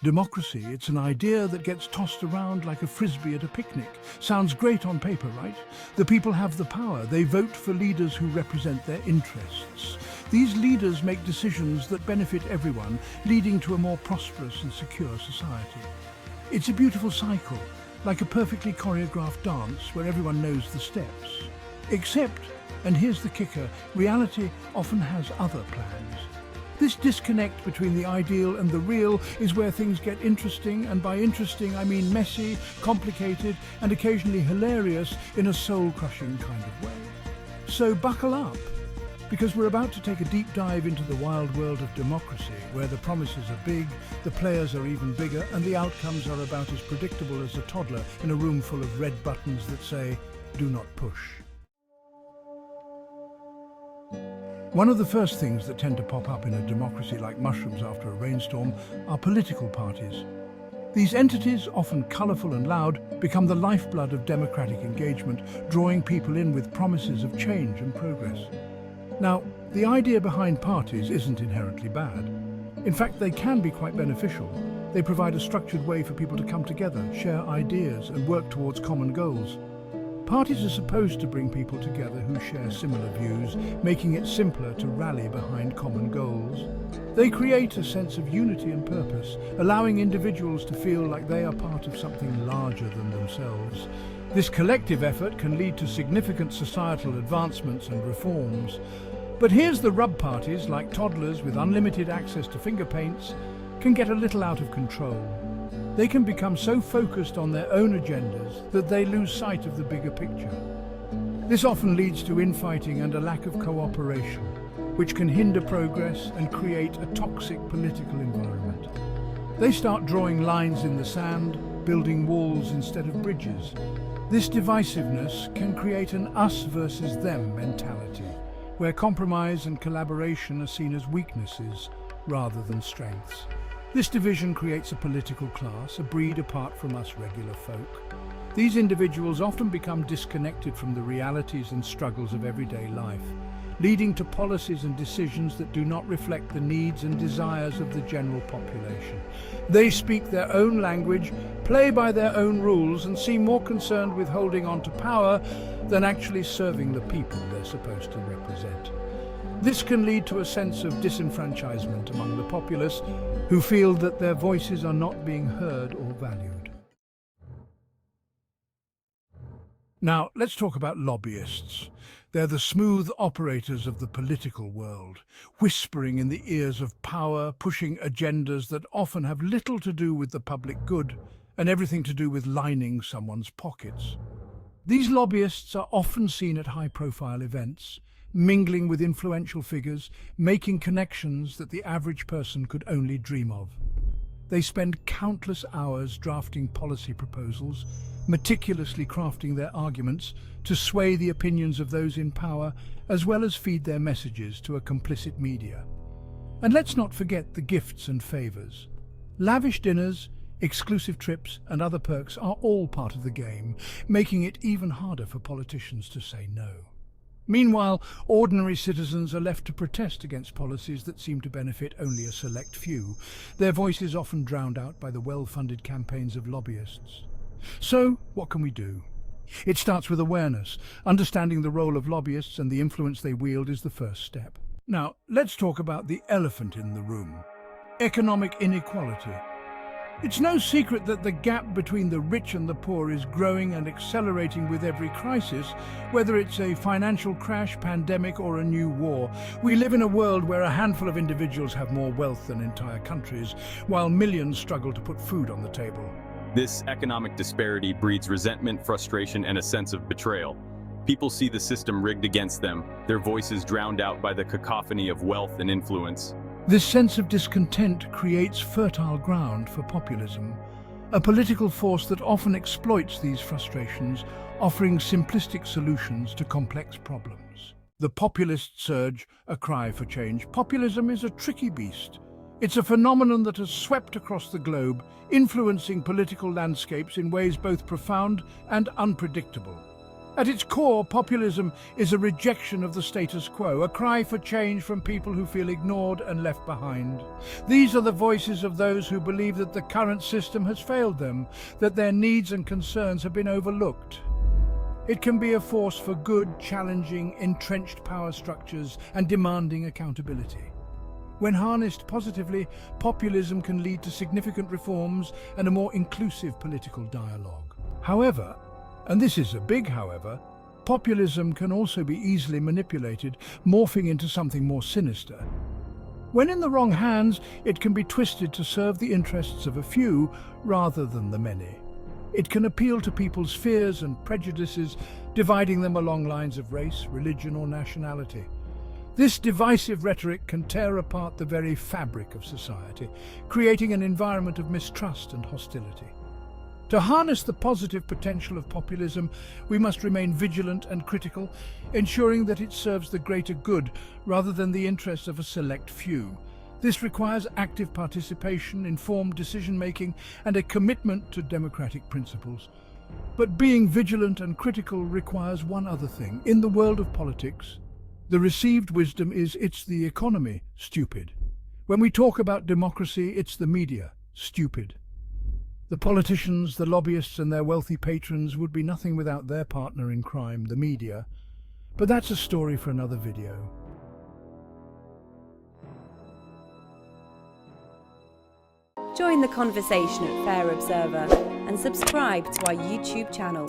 Democracy, it's an idea that gets tossed around like a frisbee at a picnic. Sounds great on paper, right? The people have the power. They vote for leaders who represent their interests. These leaders make decisions that benefit everyone, leading to a more prosperous and secure society. It's a beautiful cycle, like a perfectly choreographed dance where everyone knows the steps. Except, and here's the kicker, reality often has other plans. This disconnect between the ideal and the real is where things get interesting, and by interesting I mean messy, complicated, and occasionally hilarious in a soul-crushing kind of way. So buckle up, because we're about to take a deep dive into the wild world of democracy, where the promises are big, the players are even bigger, and the outcomes are about as predictable as a toddler in a room full of red buttons that say, "Do not push." One of the first things that tend to pop up in a democracy like mushrooms after a rainstorm are political parties. These entities, often colourful and loud, become the lifeblood of democratic engagement, drawing people in with promises of change and progress. Now, the idea behind parties isn't inherently bad. In fact, they can be quite beneficial. They provide a structured way for people to come together, share ideas, and work towards common goals. Parties are supposed to bring people together who share similar views, making it simpler to rally behind common goals. They create a sense of unity and purpose, allowing individuals to feel like they are part of something larger than themselves. This collective effort can lead to significant societal advancements and reforms. But here's the rub: parties, like toddlers with unlimited access to finger paints, can get a little out of control. They can become so focused on their own agendas that they lose sight of the bigger picture. This often leads to infighting and a lack of cooperation, which can hinder progress and create a toxic political environment. They start drawing lines in the sand, building walls instead of bridges. This divisiveness can create an us versus them mentality, where compromise and collaboration are seen as weaknesses rather than strengths. This division creates a political class, a breed apart from us regular folk. These individuals often become disconnected from the realities and struggles of everyday life, leading to policies and decisions that do not reflect the needs and desires of the general population. They speak their own language, play by their own rules, and seem more concerned with holding on to power than actually serving the people they're supposed to represent. This can lead to a sense of disenfranchisement among the populace, who feel that their voices are not being heard or valued. Now, let's talk about lobbyists. They're the smooth operators of the political world, whispering in the ears of power, pushing agendas that often have little to do with the public good and everything to do with lining someone's pockets. These lobbyists are often seen at high-profile events, mingling with influential figures, making connections that the average person could only dream of. They spend countless hours drafting policy proposals, meticulously crafting their arguments to sway the opinions of those in power, as well as feed their messages to a complicit media. And let's not forget the gifts and favours. Lavish dinners, exclusive trips, and other perks are all part of the game, making it even harder for politicians to say no. Meanwhile, ordinary citizens are left to protest against policies that seem to benefit only a select few, their voices often drowned out by the well-funded campaigns of lobbyists. So, what can we do? It starts with awareness. Understanding the role of lobbyists and the influence they wield is the first step. Now, let's talk about the elephant in the room: economic inequality. It's no secret that the gap between the rich and the poor is growing and accelerating with every crisis, whether it's a financial crash, pandemic, or a new war. We live in a world where a handful of individuals have more wealth than entire countries, while millions struggle to put food on the table. This economic disparity breeds resentment, frustration, and a sense of betrayal. People see the system rigged against them, their voices drowned out by the cacophony of wealth and influence. This sense of discontent creates fertile ground for populism, a political force that often exploits these frustrations, offering simplistic solutions to complex problems. The populist surge, a cry for change. Populism is a tricky beast. It's a phenomenon that has swept across the globe, influencing political landscapes in ways both profound and unpredictable. At its core, populism is a rejection of the status quo, a cry for change from people who feel ignored and left behind. These are the voices of those who believe that the current system has failed them, that their needs and concerns have been overlooked. It can be a force for good, challenging entrenched power structures and demanding accountability. When harnessed positively, populism can lead to significant reforms and a more inclusive political dialogue. However, and this is a big however, populism can also be easily manipulated, morphing into something more sinister. When in the wrong hands, it can be twisted to serve the interests of a few rather than the many. It can appeal to people's fears and prejudices, dividing them along lines of race, religion, or nationality. This divisive rhetoric can tear apart the very fabric of society, creating an environment of mistrust and hostility. To harness the positive potential of populism, we must remain vigilant and critical, ensuring that it serves the greater good rather than the interests of a select few. This requires active participation, informed decision-making, and a commitment to democratic principles. But being vigilant and critical requires one other thing. In the world of politics, the received wisdom is, it's the economy, stupid. When we talk about democracy, it's the media, stupid. The politicians, the lobbyists and their wealthy patrons would be nothing without their partner in crime, the media. But that's a story for another video. Join the conversation at Fair Observer and subscribe to our YouTube channel.